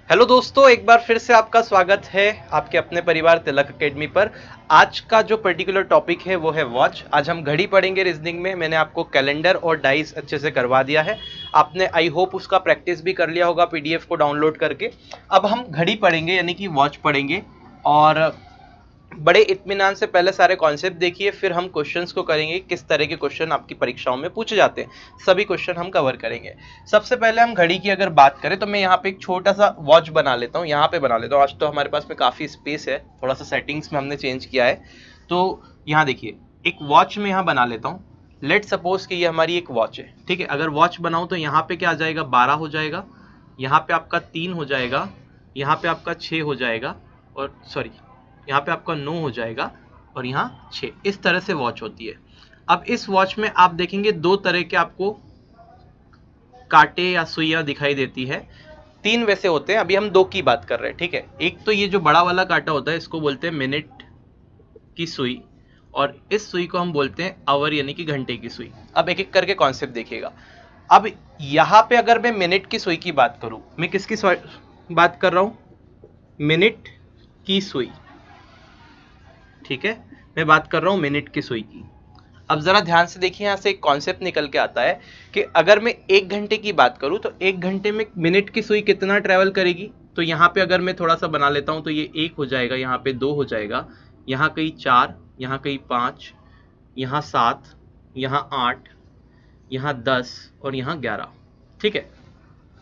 Hello दोस्तों, एक बार फिर से आपका स्वागत है आपके अपने परिवार तिलक एकेडमी पर। आज का जो पर्टिकुलर टॉपिक है वो है वॉच। आज हम घड़ी पढ़ेंगे रीजनिंग में। मैंने आपको कैलेंडर और डाइस अच्छे से करवा दिया है। आपने आई होप उसका प्रैक्टिस भी कर लिया होगा पीडीएफ को डाउनलोड करके। अब हम घड़ी पढ़ेंगे यानी कि वॉच पढ़ेंगे और बड़े इत्मीनान से पहले सारे कॉन्सेप्ट देखिए, फिर हम क्वेश्चंस को करेंगे। किस तरह के क्वेश्चन आपकी परीक्षाओं में पूछे जाते हैं, सभी क्वेश्चन हम कवर करेंगे। सबसे पहले हम घड़ी की अगर बात करें तो मैं यहाँ पे एक छोटा सा वॉच बना लेता हूँ, यहाँ पे बना लेता हूँ। आज तो हमारे पास में काफ़ी स्पेस है, थोड़ा सा सेटिंग्स में हमने चेंज किया है। तो यहाँ देखिए, एक वॉच में यहाँ बना लेता हूँ। लेट सपोज कि ये हमारी एक वॉच है, ठीक है। अगर वॉच बनाऊँ तो यहाँ पे क्या आ जाएगा, 12 हो जाएगा, यहाँ पे आपका 3 हो जाएगा, यहाँ पे आपका 6 हो जाएगा, और सॉरी यहाँ पे आपका 9 हो जाएगा, और यहाँ 6। इस तरह से वॉच होती है। अब इस वॉच में आप देखेंगे दो तरह के आपको कांटे या सुइयां दिखाई देती है। 3 वैसे होते हैं, अभी हम 2 की बात कर रहे हैं, ठीक है। एक तो ये जो बड़ा वाला कांटा होता है, इसको बोलते हैं मिनट की सुई, और इस सुई को हम बोलते हैं आवर यानी कि घंटे की सुई। अब एक एक करके कॉन्सेप्ट देखिएगा। अब यहाँ पे अगर मैं मिनट की सुई की बात करूं, मैं किसकी बात कर रहा हूं, मिनट की सुई, ठीक है। मैं बात कर रहा हूं मिनट की सुई की। अब जरा ध्यान से देखिए, यहां से एक कॉन्सेप्ट निकल के आता है कि अगर मैं 1 घंटे की बात करूं तो 1 घंटे में मिनट की सुई कितना ट्रेवल करेगी। तो यहाँ पे अगर मैं थोड़ा सा बना लेता हूं तो ये 1 हो जाएगा, यहाँ पे 2 हो जाएगा, यहाँ कहीं 4, यहाँ कहीं 5, यहाँ 7, यहाँ 8, यहाँ 10 और यहाँ 11, ठीक है।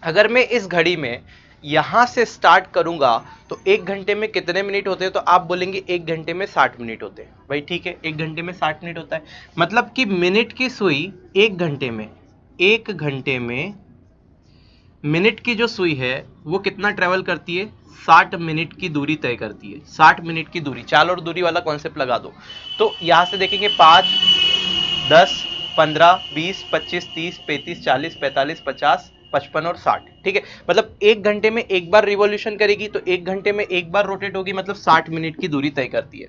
अगर मैं इस घड़ी में यहां से स्टार्ट करूंगा तो 1 घंटे में कितने मिनट होते हैं, तो आप बोलेंगे 1 घंटे में 60 मिनट होते हैं। भाई ठीक है, 1 घंटे में 60 मिनट होता है, मतलब कि मिनट की सुई 1 घंटे में मिनट की जो सुई है वो कितना ट्रेवल करती है, 60 मिनट की दूरी तय करती है। 60 मिनट की दूरी, चाल और दूरी वाला कॉन्सेप्ट लगा दो। तो यहां से देखेंगे 5, 10, 15, 20, 25, 30, 35, 40, 45, 50, 55 और 60, ठीक है। मतलब 1 घंटे में एक बार रिवॉल्यूशन करेगी, तो 1 घंटे में एक बार रोटेट होगी, मतलब 60 मिनट की दूरी तय करती है।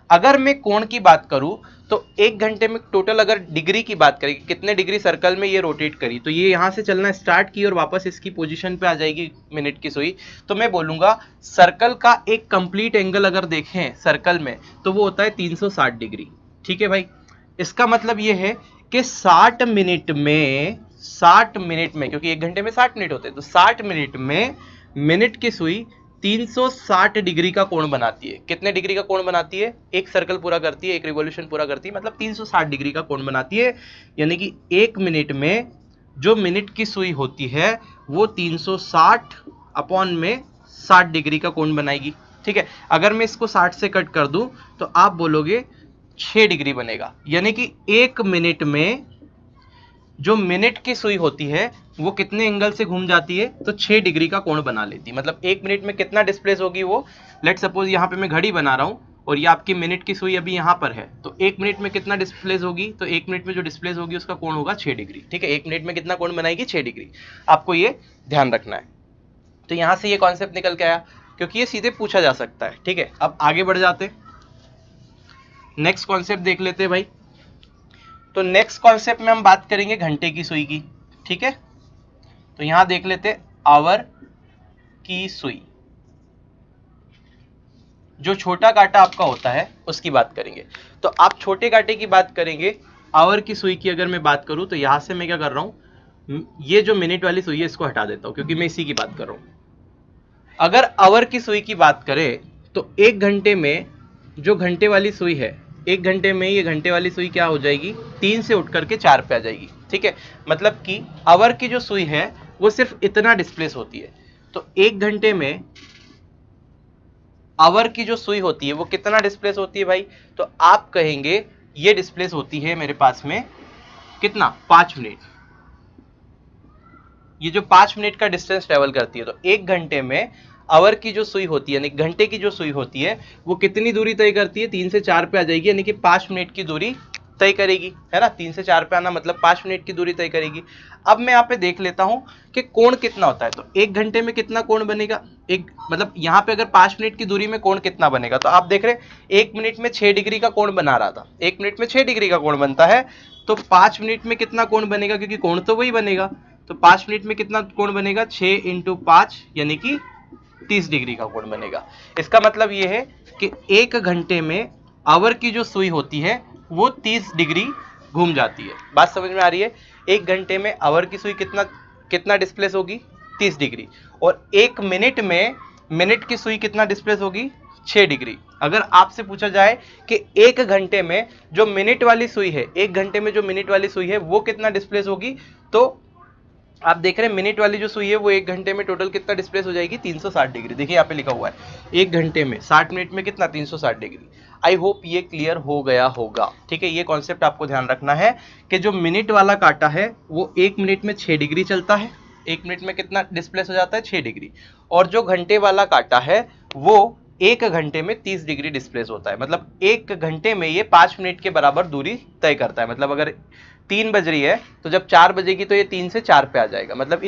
अगर मैं कोण की बात करूं तो 1 घंटे में टोटल, अगर डिग्री की बात करें कितने डिग्री सर्कल में ये रोटेट करी, तो ये यहां से चलना स्टार्ट की और वापस इसकी पोजीशन पे आ जाएगी मिनट की सुई। तो मैं बोलूंगा सर्कल का एक कंप्लीट एंगल अगर देखें सर्कल में तो वो होता है 360 डिग्री, ठीक है भाई। इसका मतलब ये है कि 60 मिनट में, क्योंकि 1 घंटे में 60 मिनट होते हैं, तो 60 मिनट में मिनट की सुई 360 डिग्री का कोण बनाती है। कितने डिग्री का कोण बनाती है, एक सर्कल पूरा करती है, एक रिवॉल्यूशन पूरा करती है, मतलब 360 डिग्री का कोण बनाती है। यानी कि 1 मिनट में जो मिनट की सुई होती है वो 360 अपॉन में 60 डिग्री का कोण बनाएगी, ठीक है। अगर मैं इसको 60 से कट कर दूं तो आप बोलोगे 6 डिग्री बनेगा। यानी कि 1 मिनट में जो मिनट की सुई होती है वो कितने एंगल से घूम जाती है, तो 6 डिग्री का कोण बना लेती है। मतलब 1 मिनट में कितना डिस्प्लेस होगी वो, लेट सपोज यहाँ पे मैं घड़ी बना रहा हूँ और ये आपकी मिनट की सुई अभी यहाँ पर है, तो 1 मिनट में कितना डिस्प्लेस होगी, तो 1 मिनट में जो डिस्प्लेस होगी उसका कोण होगा 6 डिग्री, ठीक है। 1 मिनट में कितना कोण बनाएगी, 6 डिग्री। आपको ये ध्यान रखना है। तो यहाँ से ये कॉन्सेप्ट निकल के आया, क्योंकि ये सीधे पूछा जा सकता है, ठीक है। अब आगे बढ़ जाते, नेक्स्ट कॉन्सेप्ट देख लेते हैं भाई। तो नेक्स्ट कॉन्सेप्ट में हम बात करेंगे घंटे की सुई की, ठीक है। तो यहां देख लेते आवर की सुई, जो छोटा कांटा आपका होता है उसकी बात करेंगे। तो आप छोटे कांटे की बात करेंगे। आवर की सुई की अगर मैं बात करूं तो यहां से मैं क्या कर रहा हूं, ये जो मिनट वाली सुई है इसको हटा देता हूं, क्योंकि मैं इसी की बात कर रहा हूं। अगर आवर की सुई की बात करें तो 1 घंटे में जो घंटे वाली सुई है, 1 घंटे में ये घंटे वाली सुई क्या हो जाएगी, 3 से उठ करके 4 पे आ जाएगी, ठीक है। मतलब कि आवर की जो सुई है वो सिर्फ इतना डिस्प्लेस होती है। तो 1 घंटे में आवर की जो सुई होती है वो कितना डिस्प्लेस होती है भाई, तो आप कहेंगे ये डिस्प्लेस होती है मेरे पास में कितना, 5 मिनट। ये जो 5 मिनट का डिस्टेंस ट्रेवल करती है, तो 1 घंटे में आवर की जो सुई होती है यानी घंटे की जो सुई होती है वो कितनी दूरी तय करती है, 3 से 4 पे आ जाएगी, यानी कि 5 मिनट की दूरी तय करेगी, है ना। 3 से 4 पे आना मतलब 5 मिनट की दूरी तय करेगी। अब मैं यहाँ पे देख लेता हूं कि कोण कितना होता है, तो 1 घंटे में कितना कोण बनेगा, एक मतलब यहाँ पे अगर 5 मिनट की दूरी में कोण कितना बनेगा, तो आप देख रहे 1 मिनट में 6 डिग्री का कोण बना रहा था, 1 मिनट में 6 डिग्री का कोण बनता है, तो 5 मिनट में कितना कोण बनेगा, क्योंकि कोण तो वही बनेगा। तो 5 मिनट में कितना कोण बनेगा, 6 × 5 यानी कि 30 डिग्री का कोण बनेगा। इसका मतलब ये है कि 1 घंटे में आवर की जो सुई होती है वो 30 डिग्री घूम जाती है। बात समझ में आ रही है? 1 घंटे में आवर की सुई कितना कितना डिस्प्लेस होगी? 30 डिग्री। और 1 मिनट में मिनट की सुई कितना डिस्प्लेस होगी? 6 डिग्री। अगर आपसे पूछा जाए कि 1 घंटे में जो मिनट वाली सुई है, 1 घंटे में जो मिनट वाली सुई है वो कितना डिस्प्लेस होगी, तो आप देख रहे हैं मिनट वाली जो सुई है वो 1 घंटे में टोटल कितना डिस्प्लेस हो जाएगी? 360 डिग्री। देखिए यहाँ पे लिखा हुआ है 1 घंटे में 60 मिनट में कितना? 360 डिग्री। आई होप ये क्लियर हो गया होगा। ठीक है, ये कॉन्सेप्ट आपको ध्यान रखना है कि जो मिनट वाला कांटा है वो 1 मिनट में 6 डिग्री चलता है। 1 मिनट में कितना डिस्प्लेस हो जाता है? 6 डिग्री। और जो घंटे वाला कांटा है वो 1 घंटे में 30 डिग्री डिस्प्लेस होता है। मतलब 1 घंटे में ये 5 मिनट के बराबर दूरी तय करता है। मतलब अगर 3 बज रही है तो जब 4 बजेगी तो ये 3 से 4 पे आ जाएगा। मतलब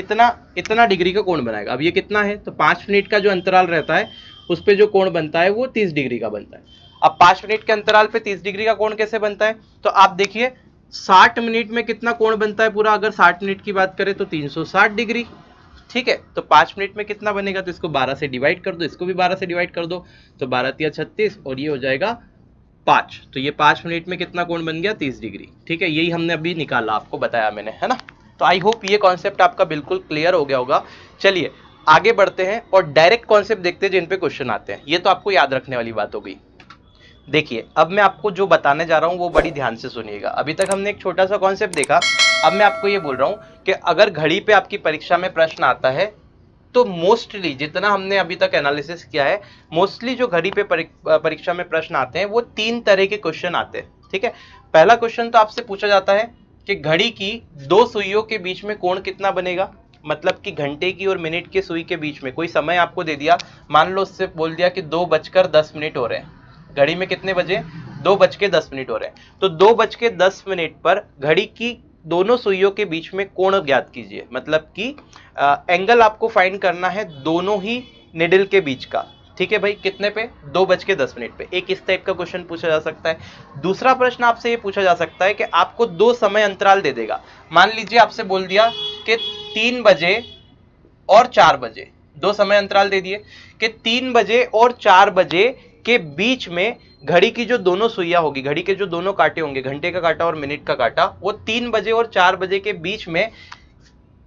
इतना डिग्री का कोण बनाएगा। अब ये कितना है? तो 5 मिनट का जो अंतराल रहता है उस पर जो कोण बनता है वो 30 डिग्री का बनता है। अब 5 मिनट के अंतराल पे 30 डिग्री का कोण कैसे बनता है? तो आप देखिए 60 मिनट में कितना कोण बनता है पूरा? अगर 60 मिनट की बात करें तो 360 डिग्री। ठीक है, तो 5 मिनट में कितना बनेगा? तो इसको 12 से डिवाइड कर दो, इसको भी 12 से डिवाइड कर दो, तो 12 तिया 36 और ये हो जाएगा 5। तो ये 5 मिनट में कितना कोण बन गया? 30 डिग्री। ठीक है, यही हमने अभी निकाला, आपको बताया मैंने, है ना। तो आई होप ये कॉन्सेप्ट आपका बिल्कुल क्लियर हो गया होगा। चलिए आगे बढ़ते हैं और डायरेक्ट कॉन्सेप्ट देखते हैं जिन पे क्वेश्चन आते हैं। ये तो आपको याद रखने वाली बात हो गई। देखिए अब मैं आपको जो बताने जा रहा हूं वो बड़ी ध्यान से सुनिएगा। अभी तक हमने एक छोटा सा कॉन्सेप्ट देखा, अब मैं आपको ये बोल रहा हूं कि अगर घड़ी पे आपकी परीक्षा में प्रश्न आता है तो मोस्टली जितना हमने अभी तक एनालिसिस किया है, मोस्टली जो घड़ी पे परीक्षा में प्रश्न आते हैं वो 3 तरह के क्वेश्चन आते हैं। ठीक है, पहला क्वेश्चन तो आपसे पूछा जाता है कि घड़ी की 2 सुइयों के बीच में कोण कितना बनेगा। मतलब कि घंटे की और मिनट की सुई के बीच में कोई समय आपको दे दिया, मान लो उससे बोल दिया कि 2:10 हो रहे हैं। घड़ी में कितने बजे? 2:10 हो रहे हैं। तो 2:10 पर घड़ी की दोनों सुइयों के बीच में कोण ज्ञात कीजिए। मतलब कि एंगल आपको फाइंड करना है दोनों ही निडल के बीच का। ठीक है भाई, कितने पे? 2:10 पे। एक इस टाइप का क्वेश्चन पूछा जा सकता है। दूसरा प्रश्न आपसे ये पूछा जा सकता है कि आपको 2 समय अंतराल दे देगा। मान लीजिए आपसे बोल दिया कि 3 बजे और 4 बजे, 2 समय अंतराल दे दिए कि 3 बजे और 4 बजे के बीच में घड़ी की जो दोनों सुइयां होगी, घड़ी के जो दोनों कांटे होंगे, घंटे का कांटा और मिनट का कांटा, वो 3 बजे और 4 बजे के बीच में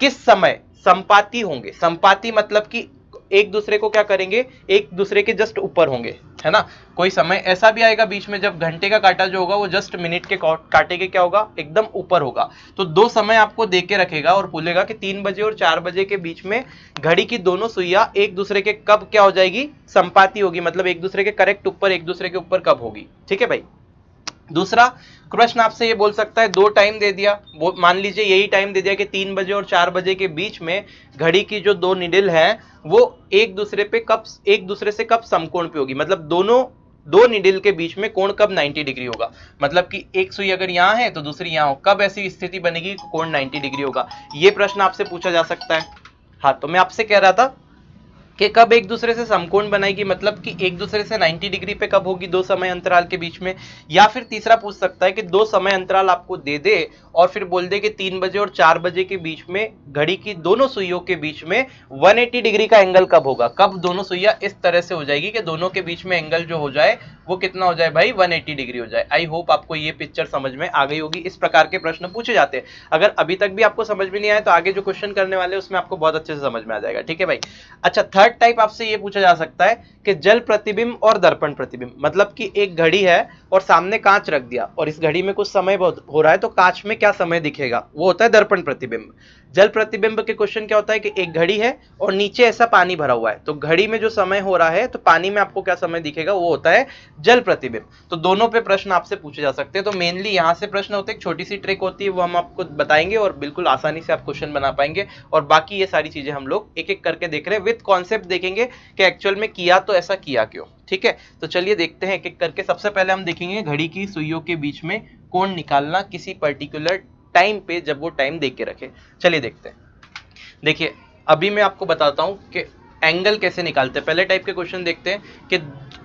किस समय संपाती होंगे। संपाती मतलब कि एक दूसरे को क्या करेंगे? एक दूसरे के जस्ट ऊपर होंगे, है ना। कोई समय ऐसा भी आएगा बीच में जब घंटे का कांटा जो होगा वो जस्ट मिनट के कांटे के क्या होगा? एकदम ऊपर होगा। तो 2 समय आपको दे के रखेगा और बोलेगा कि 3 बजे और 4 बजे के बीच में घड़ी की दोनों सुइयां एक दूसरे के कब क्या हो जाएगी? संपाती होगी। मतलब एक दूसरे के करेक्ट ऊपर, एक दूसरे के ऊपर कब होगी। ठीक है भाई। दूसरा प्रश्न आपसे ये बोल सकता है, 2 टाइम दे दिया, मान लीजिए यही टाइम दे दिया कि 3 बजे और 4 बजे के बीच में घड़ी की जो 2 निडल हैं वो एक दूसरे से कब समकोण पे होगी। मतलब दोनों 2 निडल के बीच में कोण कब 90 डिग्री होगा। मतलब कि एक सुई अगर यहां है तो दूसरी यहां हो, कब ऐसी स्थिति बनेगी कोण 90 डिग्री होगा। ये प्रश्न आपसे पूछा जा सकता है। हाँ, तो मैं आपसे कह रहा था कि कब एक दूसरे से समकोण बनाएगी, मतलब कि एक दूसरे से 90 डिग्री पे कब होगी 2 समय अंतराल के बीच में। या फिर तीसरा पूछ सकता है कि 2 समय अंतराल आपको दे दे और फिर बोल दे कि 3 बजे और 4 बजे के बीच में घड़ी की दोनों सुइयों के बीच में 180 डिग्री का एंगल कब होगा। कब दोनों सुइयां इस तरह से हो जाएगी कि दोनों के बीच में एंगल जो हो जाए वो कितना हो जाए भाई? 180 डिग्री हो जाए। आई होप आपको ये पिक्चर समझ में आ गई होगी। इस प्रकार के प्रश्न पूछे जाते हैं। अगर अभी तक भी आपको समझ में नहीं आया तो आगे जो क्वेश्चन करने वाले हैं उसमें आपको बहुत अच्छे से समझ में आ जाएगा। ठीक है भाई। अच्छा, थर्ड टाइप आपसे ये पूछा जा सकता है कि जल प्रतिबिंब और दर्पण प्रतिबिंब। मतलब कि एक घड़ी है और सामने कांच रख दिया और इस घड़ी में कुछ समय हो रहा है तो कांच में क्या समय दिखेगा? वो होता है दर्पण प्रतिबिंब। जल प्रतिबिंब के क्वेश्चन क्या होता है कि एक घड़ी है और नीचे ऐसा पानी भरा हुआ है, तो घड़ी में जो समय हो रहा है तो पानी में आपको क्या समय दिखेगा? वो होता है जल प्रतिबिंब। तो दोनों पे प्रश्न आपसे पूछे जा सकते हैं। तो मेनली यहां से प्रश्न होते हैं, एक छोटी सी ट्रिक होती है वो हम आपको बताएंगे और बिल्कुल आसानी से आप क्वेश्चन बना पाएंगे। और बाकी ये सारी चीजें हम लोग एक एक करके देख रहे हैं, विद कॉन्सेप्ट देखेंगे कि एक्चुअल में किया तो ऐसा किया क्यों। ठीक है, तो चलिए देखते हैं एक एक करके। सबसे पहले हम देखेंगे घड़ी की सुइयों के बीच में कोण निकालना किसी पर्टिकुलर टाइम पे, जब वो टाइम देख के रखे। चलिए देखते हैं। देखिए अभी मैं आपको बताता हूं कि एंगल कैसे निकालते हैं। पहले टाइप के क्वेश्चन देखते हैं कि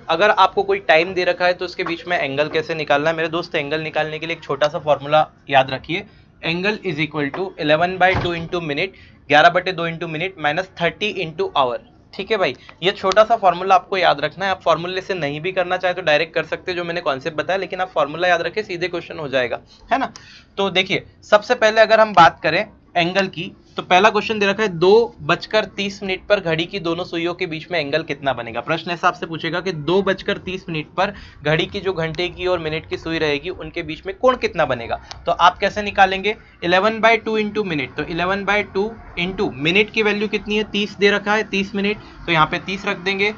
अगर आपको कोई टाइम दे रखा है तो उसके बीच में एंगल कैसे निकालना है। मेरे दोस्त, एंगल निकालने के लिए एक छोटा सा फॉर्मूला याद रखिए। Angle is equal to 11/2 into minute, 11/2 into minute minus 30 into hour. ठीक है भाई, ये छोटा सा फॉर्मूला आपको याद रखना है। आप फॉर्मूले से नहीं भी करना चाहे तो डायरेक्ट कर सकते हैं, जो मैंने कॉन्सेप्ट बताया, लेकिन आप फॉर्मूला याद रखें, सीधे क्वेश्चन हो जाएगा, है ना। तो देखिए, सबसे पहले अगर हम बात करें एंगल की, तो पहला क्वेश्चन दे रखा है 2:30 पर घड़ी की दोनों सुइयों के बीच में एंगल कितना बनेगा। प्रश्न ऐसा आपसे पूछेगा कि 2:30 पर घड़ी की जो घंटे की और मिनट की सुई रहेगी उनके बीच में कोण कितना बनेगा। तो आप कैसे निकालेंगे, 11/2 इंटू मिनट, तो 11/2 इंटू मिनट की वैल्यू कितनी है, 30 दे रखा है, 30 मिनट, तो यहाँ पे 30 रख देंगे,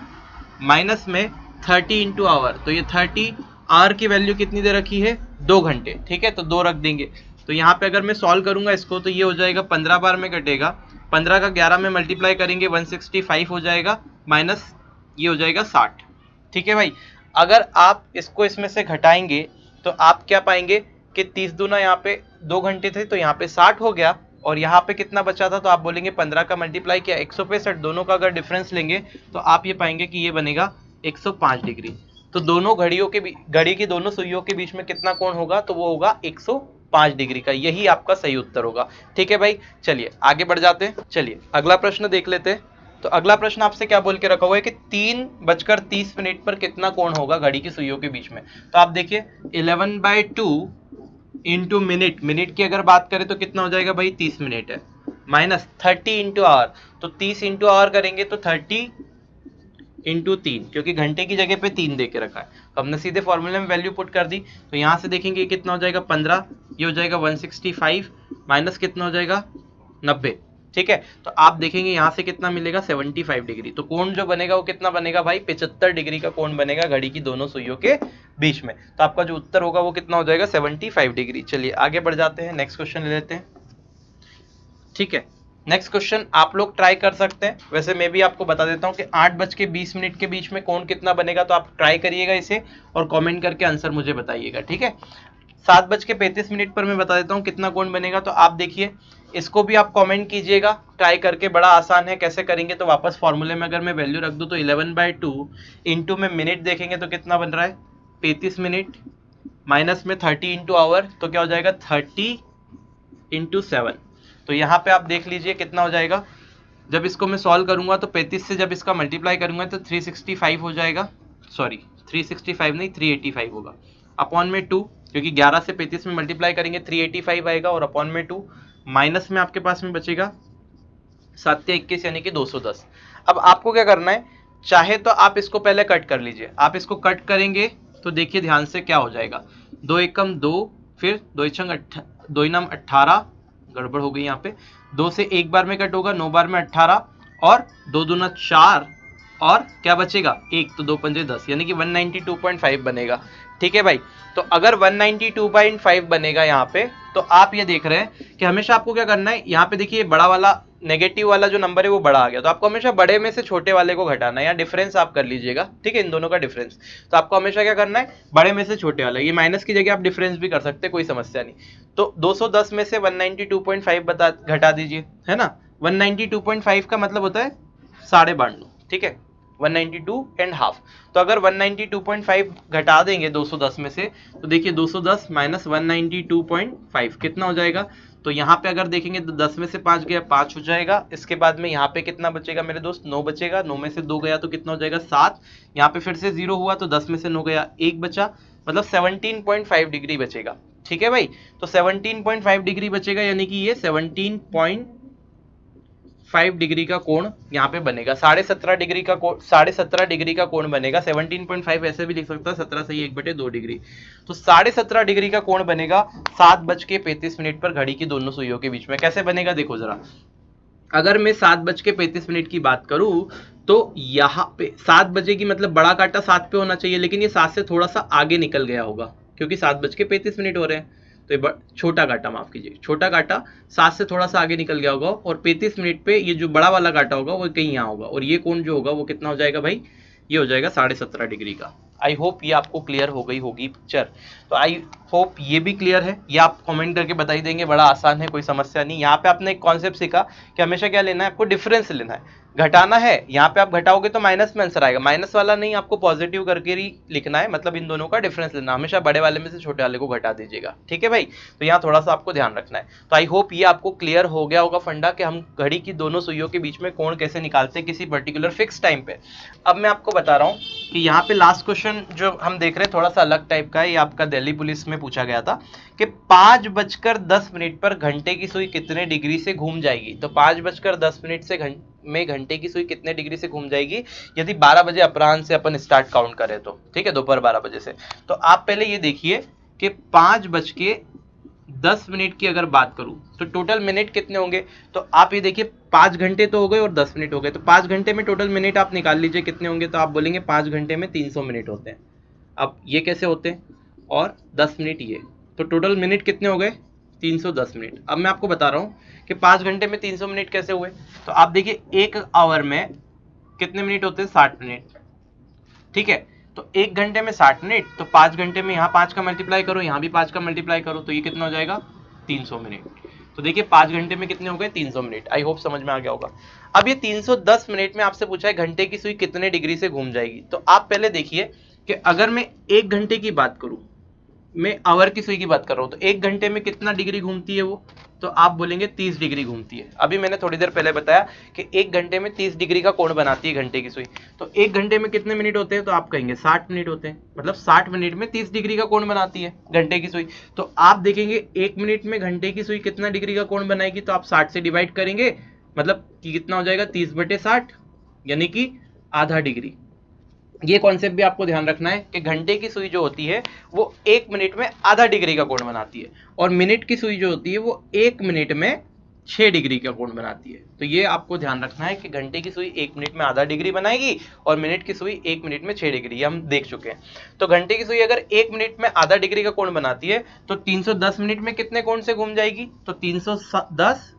माइनस में 30 इंटू आवर, तो ये 30 आवर की वैल्यू कितनी दे रखी है, 2 घंटे, ठीक है, तो 2 रख देंगे। तो यहाँ पे अगर मैं सॉल्व करूंगा इसको तो ये हो जाएगा 15 बार में कटेगा, 15 का 11 में मल्टीप्लाई करेंगे 165 हो जाएगा, माइनस ये हो जाएगा 60, ठीक है भाई। अगर आप इसको इसमें से घटाएंगे तो आप क्या पाएंगे कि 30 दूना यहाँ पे 2 घंटे थे तो यहाँ पे 60 हो गया, और यहाँ पे कितना बचा था, तो आप बोलेंगे 15 का मल्टीप्लाई किया 165, दोनों का अगर डिफरेंस लेंगे तो आप ये पाएंगे कि ये बनेगा 105 डिग्री। तो दोनों घड़ी की दोनों सुइयों के बीच में कितना कोण होगा, तो वो होगा 105 डिग्री का। यही आपका सही उत्तर होगा, ठीक है भाई। चलिए आगे बढ़ जाते हैं, चलिए अगला प्रश्न देख लेते हैं। तो अगला प्रश्न आपसे क्या बोल के रखा हुआ है कि 3:30 पर कितना कोण होगा घड़ी की सुइयों के बीच में। तो आप देखिए 11/2 इंटू मिनट की अगर बात करें तो कितना हो जाएगा भाई, 30 मिनट है, माइनस 30 इंटू आवर, तो 30 इंटू आवर करेंगे तो 30 इंटू 3, क्योंकि घंटे की जगह पे 3 दे के रखा है, तो हमने सीधे फॉर्मूले में वैल्यू पुट कर दी। तो यहाँ से देखेंगे कितना हो जाएगा 15, ये हो जाएगा 165, माइनस कितना हो जाएगा 90, ठीक है। तो आप देखेंगे यहाँ से कितना मिलेगा 75 डिग्री। तो कोण जो बनेगा वो कितना बनेगा भाई, 75 डिग्री का कोण बनेगा घड़ी की दोनों सुइयों के बीच में। तो आपका जो उत्तर होगा वो कितना हो जाएगा 75 डिग्री। चलिए आगे बढ़ जाते हैं, नेक्स्ट क्वेश्चन ले लेते हैं, ठीक है। नेक्स्ट क्वेश्चन आप लोग ट्राई कर सकते हैं, वैसे मैं भी आपको बता देता हूँ कि 8:20 के बीच में कोण कितना बनेगा। तो आप ट्राई करिएगा इसे और कमेंट करके आंसर मुझे बताइएगा, ठीक है। 7:35 पर मैं बता देता हूँ कितना कोण बनेगा। तो आप देखिए इसको भी आप कमेंट कीजिएगा ट्राई करके, बड़ा आसान है, कैसे करेंगे। तो वापस फॉर्मूले में अगर मैं वैल्यू रख दूँ तो 11/2 इंटू में मिनट देखेंगे तो कितना बन रहा है 35 मिनट, माइनस में 30 इंटू आवर, तो क्या हो जाएगा 30 इंटू 7। तो यहाँ पे आप देख लीजिए कितना हो जाएगा, जब इसको मैं सॉल्व करूंगा तो 35 से जब इसका मल्टीप्लाई करूंगा तो 365 हो जाएगा, सॉरी 365 नहीं 385 होगा, अपॉन में 2, क्योंकि 11 से 35 में मल्टीप्लाई करेंगे 385 आएगा, और अपॉन में 2, माइनस में आपके पास में बचेगा 7×21 यानी कि 210। अब आपको क्या करना है, चाहे तो आप इसको पहले कट कर लीजिए। आप इसको कट करेंगे तो देखिए ध्यान से क्या हो जाएगा, 2 एकम 2, फिर 2 2 18, गड़बड़ हो गई यहाँ पे, 2 से 1 बार में कट होगा, 9 बार में 18, और 2 दूना 4, और क्या बचेगा 1, तो 2 पंजे 10, यानी कि 192.5 बनेगा, ठीक है भाई। तो अगर 192.5 बनेगा यहाँ पे, तो आप ये देख रहे हैं कि हमेशा आपको क्या करना है, यहाँ पे देखिए बड़ा वाला नेगेटिव वाला जो नंबर है वो बड़ा आ गया, तो आपको हमेशा बड़े में से छोटे वाले को घटाना है, या डिफरेंस आप कर लीजिएगा, ठीक है, इन दोनों का डिफरेंस। तो आपको हमेशा क्या करना है, बड़े में से छोटे वाला, ये माइनस की जगह आप डिफरेंस भी कर सकते हैं, कोई समस्या नहीं। तो 210 में से 192.5 घटा दीजिए, है ना। 192.5 का मतलब होता है 92.5, ठीक है, 192.5। तो अगर 192.5 घटा देंगे 210 में से, तो देखिए 210 माइनस 192.5 कितना हो जाएगा। तो यहाँ पे अगर देखेंगे तो 10 में से 5 गया 5 हो जाएगा, इसके बाद में यहाँ पे कितना बचेगा मेरे दोस्त, 9 बचेगा, 9 में से 2 गया तो कितना हो जाएगा 7, यहाँ पे फिर से 0 हुआ तो 10 में से 9 गया 1 बचा, मतलब 17.5 डिग्री बचेगा, ठीक है भाई। तो 17.5 डिग्री बचेगा, यानी कि ये 17.5 डिग्री का कोण यहाँ पे बनेगा, 17.5 डिग्री का कोण, 17.5 डिग्री का कोण बनेगा। 17.5 ऐसे भी लिख सकता है, 17 से 1/2 डिग्री, तो 17.5 डिग्री का कोण बनेगा 7:35 पर घड़ी की दोनों सुइयों के बीच में। कैसे बनेगा देखो जरा, अगर मैं 7:35 की बात करूं तो यहाँ पे 7 बजे की मतलब बड़ा कांटा 7 पे होना चाहिए, लेकिन ये 7 से थोड़ा सा आगे निकल गया होगा, क्योंकि 7:35 हो रहे हैं, तो ये छोटा कांटा, माफ कीजिए, छोटा कांटा 7 से थोड़ा सा आगे निकल गया होगा, और 35 मिनट पे ये जो बड़ा वाला कांटा होगा वो कहीं यहाँ होगा, और ये कोण जो होगा वो कितना हो जाएगा भाई, ये हो जाएगा 17.5 डिग्री का। आई होप ये आपको क्लियर हो गई होगी पिक्चर। तो आई होप ये भी क्लियर है, ये आप कमेंट करके बता ही देंगे, बड़ा आसान है, कोई समस्या नहीं। यहाँ पे आपने एक कॉन्सेप्ट सीखा कि हमेशा क्या लेना है, आपको डिफरेंस लेना है, घटाना है। यहाँ पे आप घटाओगे तो माइनस में आंसर आएगा, माइनस वाला नहीं, आपको पॉजिटिव करके ही लिखना है, मतलब इन दोनों का डिफरेंस लेना, हमेशा बड़े वाले में से छोटे वाले को घटा दीजिएगा, ठीक है भाई। तो यहाँ थोड़ा सा आपको ध्यान रखना है। तो आई होप ये आपको क्लियर हो गया होगा फंडा कि हम घड़ी की दोनों सुइयों के बीच में कोण कैसे निकालते हैं किसी पर्टिकुलर फिक्स टाइम पे। अब मैं आपको बता रहा हूँ कि यहाँ पे लास्ट क्वेश्चन जो हम देख रहे हैं थोड़ा सा अलग टाइप का है, ये आपका दिल्ली पुलिस में पूछा गया था कि 5:10 पर घंटे की सुई कितने डिग्री से घूम जाएगी। तो 5:10 से में घंटे की सुई कितने डिग्री से घूम जाएगी यदि 12 बजे अपराह्न से अपन स्टार्ट काउंट करें तो, ठीक है, दोपहर 12 बजे से। तो आप पहले ये देखिए कि 5:10 की अगर बात करूं तो टोटल मिनट कितने होंगे। तो आप ये देखिए 5 घंटे तो हो गए और 10 मिनट हो गए, तो 5 घंटे में टोटल मिनट आप निकाल लीजिए कितने होंगे। तो आप बोलेंगे 5 घंटे में 300 मिनट होते हैं। अब ये कैसे होते हैं, और 10 मिनट ये, तो टोटल मिनट कितने हो गए 310 मिनट। अब मैं आपको बता रहा हूँ कि 5 घंटे में 300 मिनट कैसे हुए। तो आप देखिए एक आवर में कितने मिनट होते हैं, 60 मिनट, ठीक है। तो एक घंटे में 60 मिनट, तो 5 घंटे में यहाँ 5 का मल्टीप्लाई करो, यहाँ भी 5 का मल्टीप्लाई करो, तो ये कितना हो जाएगा 300 मिनट। तो देखिए 5 घंटे में कितने हो गए 300 मिनट। आई होप समझ में आ गया होगा। अब ये 310 मिनट में आपसे पूछा है घंटे की सुई कितने डिग्री से घूम जाएगी। तो आप पहले देखिए कि अगर मैं 1 घंटे की बात करूं, मैं आवर की सुई की बात कर रहा हूं, तो 1 घंटे में कितना डिग्री घूमती है वो, तो आप बोलेंगे 30 डिग्री घूमती है। अभी मैंने थोड़ी देर पहले बताया कि 1 घंटे में 30 डिग्री का कोण बनाती है घंटे की सुई। तो 1 घंटे में कितने मिनट होते हैं, तो आप कहेंगे 60 मिनट होते हैं, मतलब 60 मिनट में 30 डिग्री का कोण बनाती है घंटे की सुई। तो आप देखेंगे 1 मिनट में घंटे की सुई कितना डिग्री का कोण बनाएगी, तो आप 60 से डिवाइड करेंगे, मतलब कि कितना हो जाएगा 30/60, यानी कि आधा डिग्री। ये कॉन्सेप्ट भी आपको ध्यान रखना है कि घंटे की सुई जो होती है वो 1 मिनट में आधा डिग्री का कोण बनाती है, और मिनट की सुई जो होती है वो 1 मिनट में 6 डिग्री का कोण बनाती है। तो ये आपको ध्यान रखना है कि घंटे की सुई 1 मिनट में आधा डिग्री बनाएगी और मिनट की सुई 1 मिनट में 6 डिग्री, ये हम देख चुके हैं। तो घंटे की सुई अगर 1 मिनट में आधा डिग्री का कोण बनाती है तो 310 मिनट में कितने कोण से घूम जाएगी, तो 310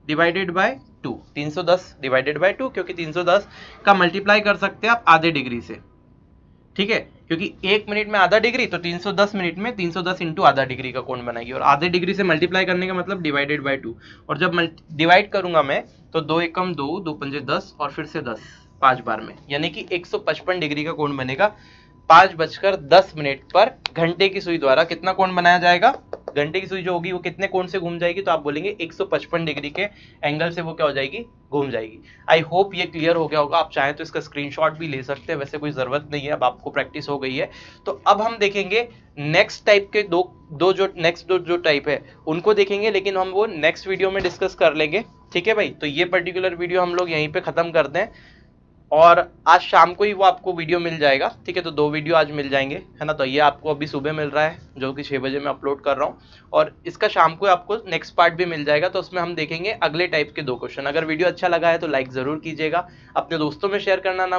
डिवाइडेड बाय 2, 310 डिवाइडेड बाय 2, क्योंकि 310 का मल्टीप्लाई कर सकते हैं आप आधे डिग्री से, ठीक है, क्योंकि 1 मिनट में आधा डिग्री, तो 310 मिनट में 310 इंटू आधा डिग्री का कोण बनाएगी, और आधे डिग्री से मल्टीप्लाई करने का मतलब डिवाइडेड बाय 2। और जब डिवाइड करूंगा मैं तो 2 एकम 2, 2 पंजे 10 और फिर से 10 5 बार में, यानी कि 155 डिग्री का कोण बनेगा। 5:10 पर घंटे की सुई द्वारा कितना कोण बनाया जाएगा, घंटे की सुई जो होगी वो कितने कोण से घूम जाएगी, तो आप बोलेंगे 155 डिग्री के एंगल से वो क्या हो जाएगी, घूम जाएगी। आई होप ये क्लियर हो गया होगा। आप चाहें तो इसका स्क्रीनशॉट भी ले सकते हैं, वैसे कोई जरूरत नहीं है, अब आपको प्रैक्टिस हो गई है। तो अब हम देखेंगे नेक्स्ट टाइप के दो जो टाइप है उनको देखेंगे, लेकिन हम वो नेक्स्ट वीडियो में डिस्कस कर लेंगे, ठीक है भाई। तो ये पर्टिकुलर वीडियो हम लोग यहीं पे खत्म करते हैं, और आज शाम को ही वो आपको वीडियो मिल जाएगा, ठीक है। तो 2 वीडियो आज मिल जाएंगे, है ना। तो ये आपको अभी सुबह मिल रहा है जो कि 6 बजे मैं अपलोड कर रहा हूँ, और इसका शाम को आपको नेक्स्ट पार्ट भी मिल जाएगा। तो उसमें हम देखेंगे अगले टाइप के 2 क्वेश्चन। अगर वीडियो अच्छा लगा है तो लाइक ज़रूर कीजिएगा, अपने दोस्तों में शेयर करना ना